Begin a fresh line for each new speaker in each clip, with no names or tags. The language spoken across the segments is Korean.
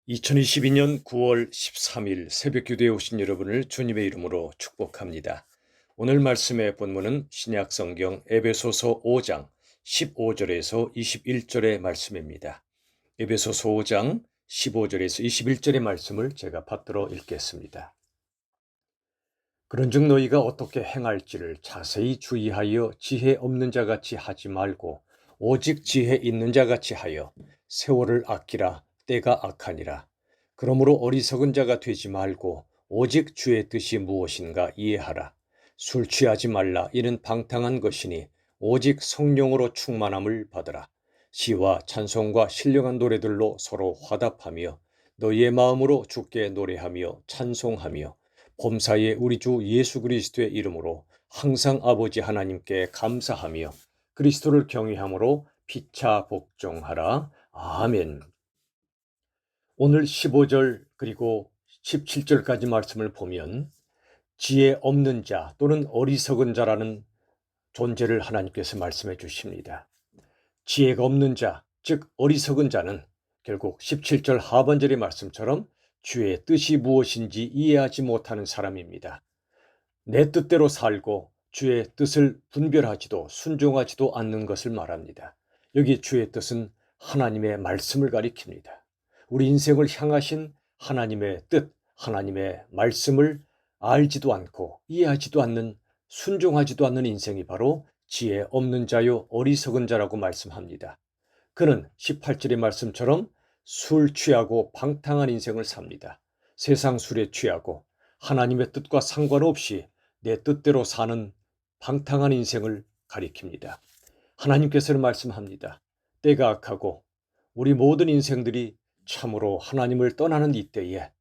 2022년 9월 13일 새벽기도에 오신 여러분을 주님의 이름으로 축복합니다. 오늘 말씀의 본문은 신약성경 에베소서 5장 15절에서 21절의 말씀입니다. 에베소서 5장 15절에서 21절의 말씀을 제가 받들어 읽겠습니다. 그런즉 너희가 어떻게 행할지를 자세히 주의하여 지혜 없는 자같이 하지 말고 오직 지혜 있는 자같이 하여 세월을 아끼라. 때가 악하니라. 그러므로 어리석은 자가 되지 말고 오직 주의 뜻이 무엇인가 이해하라. 술 취하지 말라. 이는 방탕한 것이니 오직 성령으로 충만함을 받으라. 시와 찬송과 신령한 노래들로 서로 화답하며 너희의 마음으로 주께 노래하며 찬송하며 범사에 우리 주 예수 그리스도의 이름으로 항상 아버지 하나님께 감사하며 그리스도를 경외함으로 피차 복종하라. 아멘. 오늘 15절 그리고 17절까지 말씀을 보면 지혜 없는 자 또는 어리석은 자라는 존재를 하나님께서 말씀해 주십니다. 지혜가 없는 자, 즉 어리석은 자는 결국 17절 하반절의 말씀처럼 주의 뜻이 무엇인지 이해하지 못하는 사람입니다. 내 뜻대로 살고 주의 뜻을 분별하지도 순종하지도 않는 것을 말합니다. 여기 주의 뜻은 하나님의 말씀을 가리킵니다. 우리 인생을 향하신 하나님의 뜻, 하나님의 말씀을 알지도 않고 이해하지도 않는, 순종하지도 않는 인생이 바로 지혜 없는 자요 어리석은 자라고 말씀합니다. 그는 18절의 말씀처럼 술 취하고 방탕한 인생을 삽니다. 세상 술에 취하고 하나님의 뜻과 상관없이 내 뜻대로 사는 방탕한 인생을 가리킵니다. 하나님께서는 말씀합니다. 때가 악하고 우리 모든 인생들이 참으로 하나님을 떠나는 이때에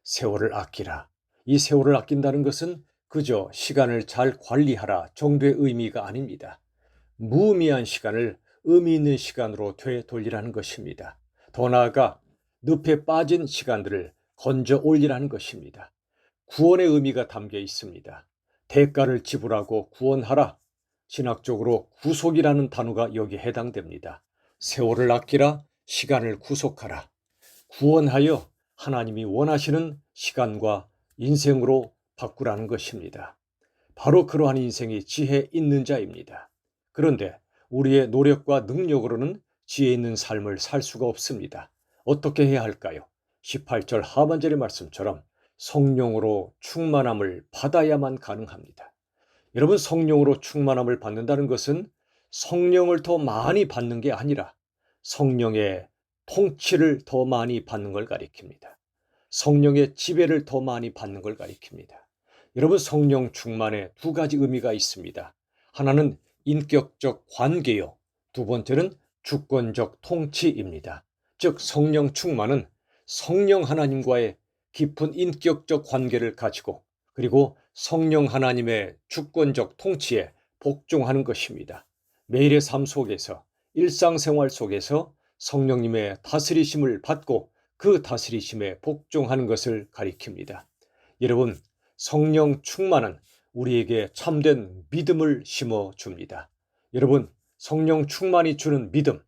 세월을 아끼라. 이 세월을 아낀다는 것은 그저 시간을 잘 관리하라 정도의 의미가 아닙니다. 무의미한 시간을 의미 있는 시간으로 되돌리라는 것입니다. 더 나아가 늪에 빠진 시간들을 건져 올리라는 것입니다. 구원의 의미가 담겨 있습니다. 대가를 지불하고 구원하라. 신학적으로 구속이라는 단어가 여기에 해당됩니다. 세월을 아끼라, 시간을 구속하라. 구원하여 하나님이 원하시는 시간과 인생으로 바꾸라는 것입니다. 바로 그러한 인생이 지혜 있는 자입니다. 그런데 우리의 노력과 능력으로는 지혜 있는 삶을 살 수가 없습니다. 어떻게 해야 할까요? 18절 하반절의 말씀처럼 성령으로 충만함을 받아야만 가능합니다. 여러분, 성령으로 충만함을 받는다는 것은 성령을 더 많이 받는 게 아니라 성령의 통치를 더 많이 받는 걸 가리킵니다. 성령의 지배를 더 많이 받는 걸 가리킵니다. 여러분, 성령 충만에 두 가지 의미가 있습니다. 하나는 인격적 관계요. 두 번째는 주권적 통치입니다. 즉 성령 충만은 성령 하나님과의 깊은 인격적 관계를 가지고 그리고 성령 하나님의 주권적 통치에 복종하는 것입니다. 매일의 삶 속에서 일상생활 속에서 성령님의 다스리심을 받고 그 다스리심에 복종하는 것을 가리킵니다. 여러분, 성령 충만은 우리에게 참된 믿음을 심어줍니다. 여러분, 성령 충만이 주는 믿음,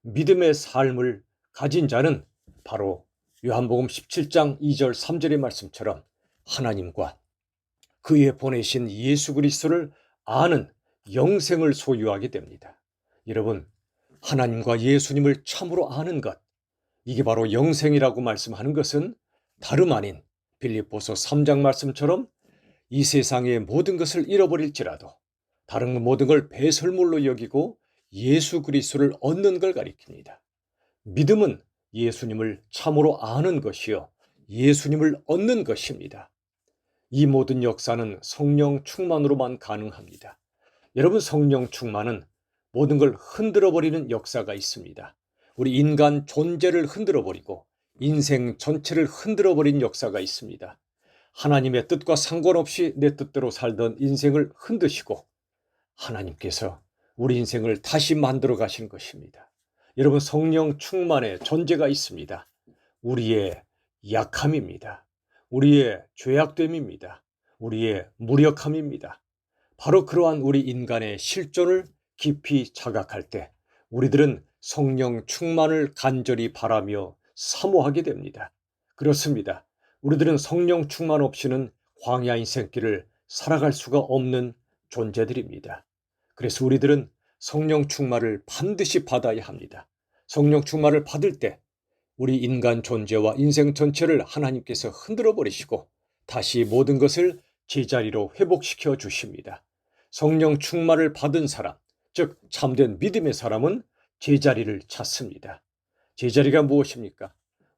믿음의 삶을 가진 자는 바로 요한복음 17장 2절 3절의 말씀처럼 하나님과 그의 보내신 예수 그리스도를 아는 영생을 소유하게 됩니다. 여러분, 하나님과 예수님을 참으로 아는 것, 이게 바로 영생이라고 말씀하는 것은 다름 아닌 빌립보서 3장 말씀처럼 이 세상의 모든 것을 잃어버릴지라도 다른 모든 걸 배설물로 여기고 예수 그리스도를 얻는 걸 가리킵니다. 믿음은 예수님을 참으로 아는 것이요 예수님을 얻는 것입니다. 이 모든 역사는 성령 충만으로만 가능합니다. 여러분, 성령 충만은 모든 걸 흔들어버리는 역사가 있습니다. 우리 인간 존재를 흔들어버리고 인생 전체를 흔들어버린 역사가 있습니다. 하나님의 뜻과 상관없이 내 뜻대로 살던 인생을 흔드시고 하나님께서 우리 인생을 다시 만들어 가시는 것입니다. 여러분, 성령 충만의 존재가 있습니다. 우리의 약함입니다. 우리의 죄악됨입니다. 우리의 무력함입니다. 바로 그러한 우리 인간의 실존을 깊이 자각할 때 우리들은 성령 충만을 간절히 바라며 사모하게 됩니다. 그렇습니다. 우리들은 성령 충만 없이는 광야 인생길을 살아갈 수가 없는 존재들입니다. 그래서 우리들은 성령 충만을 반드시 받아야 합니다. 성령 충만을 받을 때 우리 인간 존재와 인생 전체를 하나님께서 흔들어 버리시고 다시 모든 것을 제자리로 회복시켜 주십니다. 성령 충만을 받은 사람, 즉 참된 믿음의 사람은 제자리를 찾습니다. 제자리가 무엇입니까?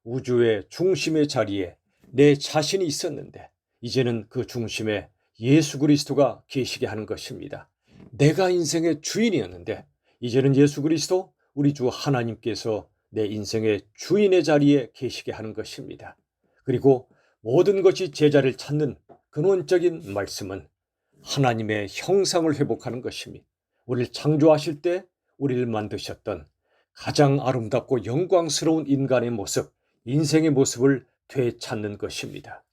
우주의 중심의 자리에 내 자신이 있었는데 이제는 그 중심에 예수 그리스도가 계시게 하는 것입니다. 내가 인생의 주인이었는데 이제는 예수 그리스도 우리 주 하나님께서 내 인생의 주인의 자리에 계시게 하는 것입니다. 그리고 모든 것이 제자리를 찾는 근원적인 말씀은 하나님의 형상을 회복하는 것입니다. 우리를 창조하실 때 우리를 만드셨던 가장 아름답고 영광스러운 인간의 모습, 인생의 모습을 되찾는 것입니다.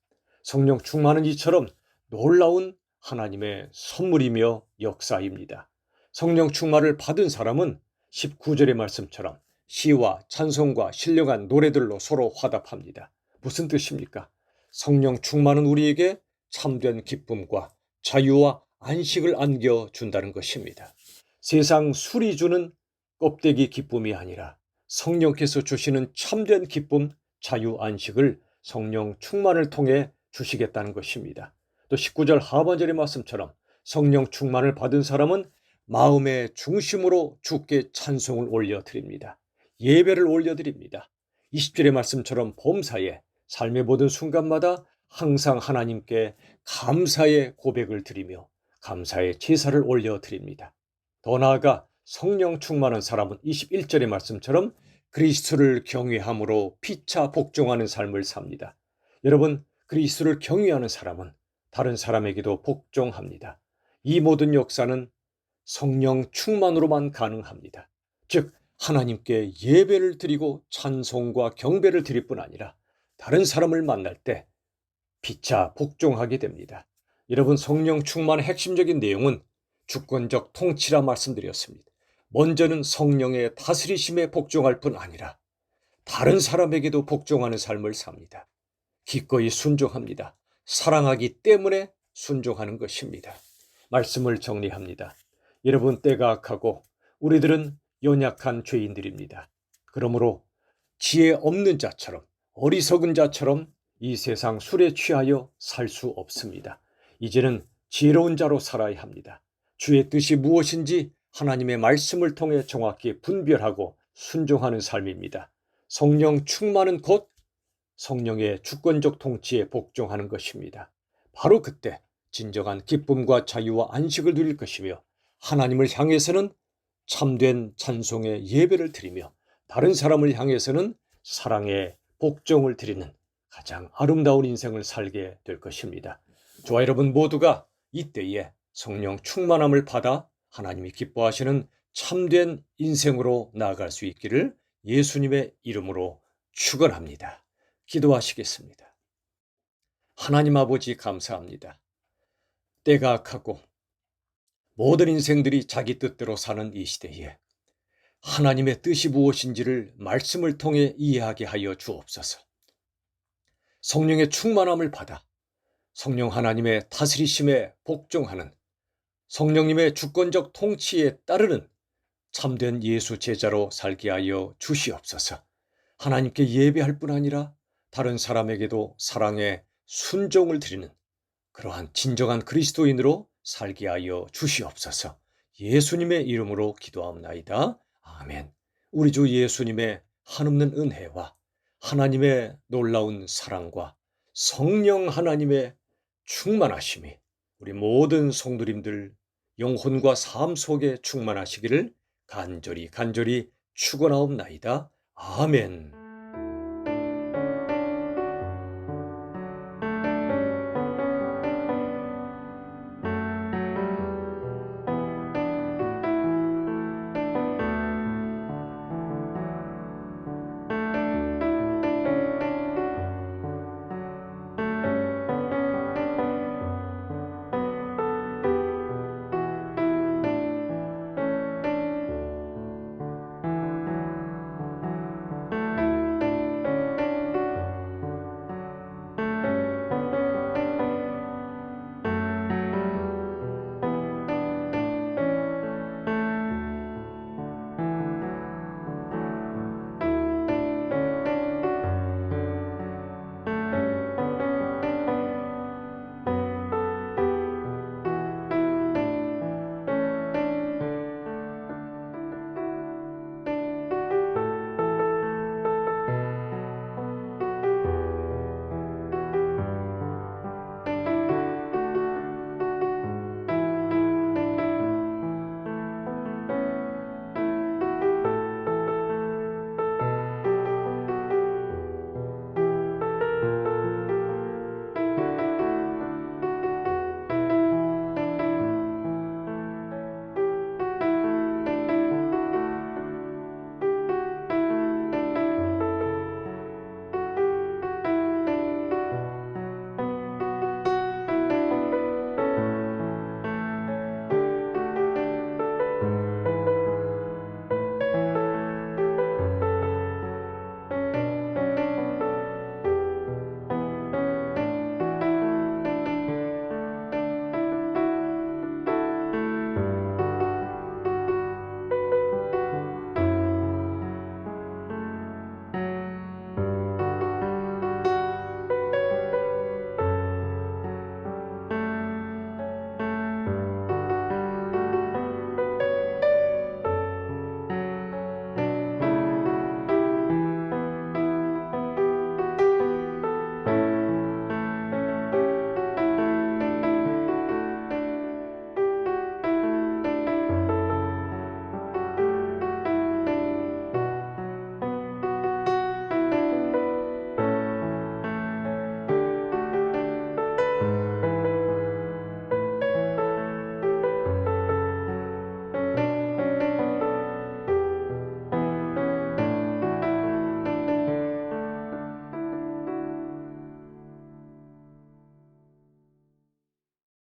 성령 충만은 이처럼 놀라운 하나님의 선물이며 역사입니다. 성령 충만을 받은 사람은 19절의 말씀처럼 시와 찬송과 신령한 노래들로 서로 화답합니다. 무슨 뜻입니까? 성령 충만은 우리에게 참된 기쁨과 자유와 안식을 안겨준다는 것입니다. 세상 술이 주는 껍데기 기쁨이 아니라 성령께서 주시는 참된 기쁨, 자유, 안식을 성령 충만을 통해 주시겠다는 것입니다. 또 19절 하반절의 말씀처럼 성령 충만을 받은 사람은 마음의 중심으로 주께 찬송을 올려드립니다. 예배를 올려드립니다. 20절의 말씀처럼 범사에 삶의 모든 순간마다 항상 하나님께 감사의 고백을 드리며 감사의 제사를 올려드립니다. 더 나아가 성령 충만한 사람은 21절의 말씀처럼 그리스도를 경외함으로 피차 복종하는 삶을 삽니다. 여러분, 그리스도를 경외하는 사람은 다른 사람에게도 복종합니다. 이 모든 역사는 성령 충만으로만 가능합니다. 즉 하나님께 예배를 드리고 찬송과 경배를 드릴 뿐 아니라 다른 사람을 만날 때 피차 복종하게 됩니다. 여러분, 성령 충만의 핵심적인 내용은 주권적 통치라 말씀드렸습니다. 먼저는 성령의 다스리심에 복종할 뿐 아니라 다른 사람에게도 복종하는 삶을 삽니다. 기꺼이 순종합니다. 사랑하기 때문에 순종하는 것입니다. 말씀을 정리합니다. 여러분, 때가 악하고 우리들은 연약한 죄인들입니다. 그러므로 지혜 없는 자처럼, 어리석은 자처럼 이 세상 술에 취하여 살 수 없습니다. 이제는 지혜로운 자로 살아야 합니다. 주의 뜻이 무엇인지 하나님의 말씀을 통해 정확히 분별하고 순종하는 삶입니다. 성령 충만은 곧 성령의 주권적 통치에 복종하는 것입니다. 바로 그때 진정한 기쁨과 자유와 안식을 누릴 것이며 하나님을 향해서는 참된 찬송의 예배를 드리며 다른 사람을 향해서는 사랑의 복종을 드리는 가장 아름다운 인생을 살게 될 것입니다. 저와 여러분 모두가 이때에 성령 충만함을 받아 하나님이 기뻐하시는 참된 인생으로 나아갈 수 있기를 예수님의 이름으로 축원합니다. 기도하시겠습니다. 하나님 아버지, 감사합니다. 때가 악하고 모든 인생들이 자기 뜻대로 사는 이 시대에 하나님의 뜻이 무엇인지를 말씀을 통해 이해하게 하여 주옵소서. 성령의 충만함을 받아 성령 하나님의 다스리심에 복종하는 성령님의 주권적 통치에 따르는 참된 예수 제자로 살게 하여 주시옵소서. 하나님께 예배할 뿐 아니라 다른 사람에게도 사랑의 순종을 드리는 그러한 진정한 그리스도인으로 살게 하여 주시옵소서. 예수님의 이름으로 기도하옵나이다. 아멘. 우리 주 예수님의 한없는 은혜와 하나님의 놀라운 사랑과 성령 하나님의 충만하심이 우리 모든 성도님들 영혼과 삶 속에 충만하시기를 간절히 축원하옵나이다. 아멘.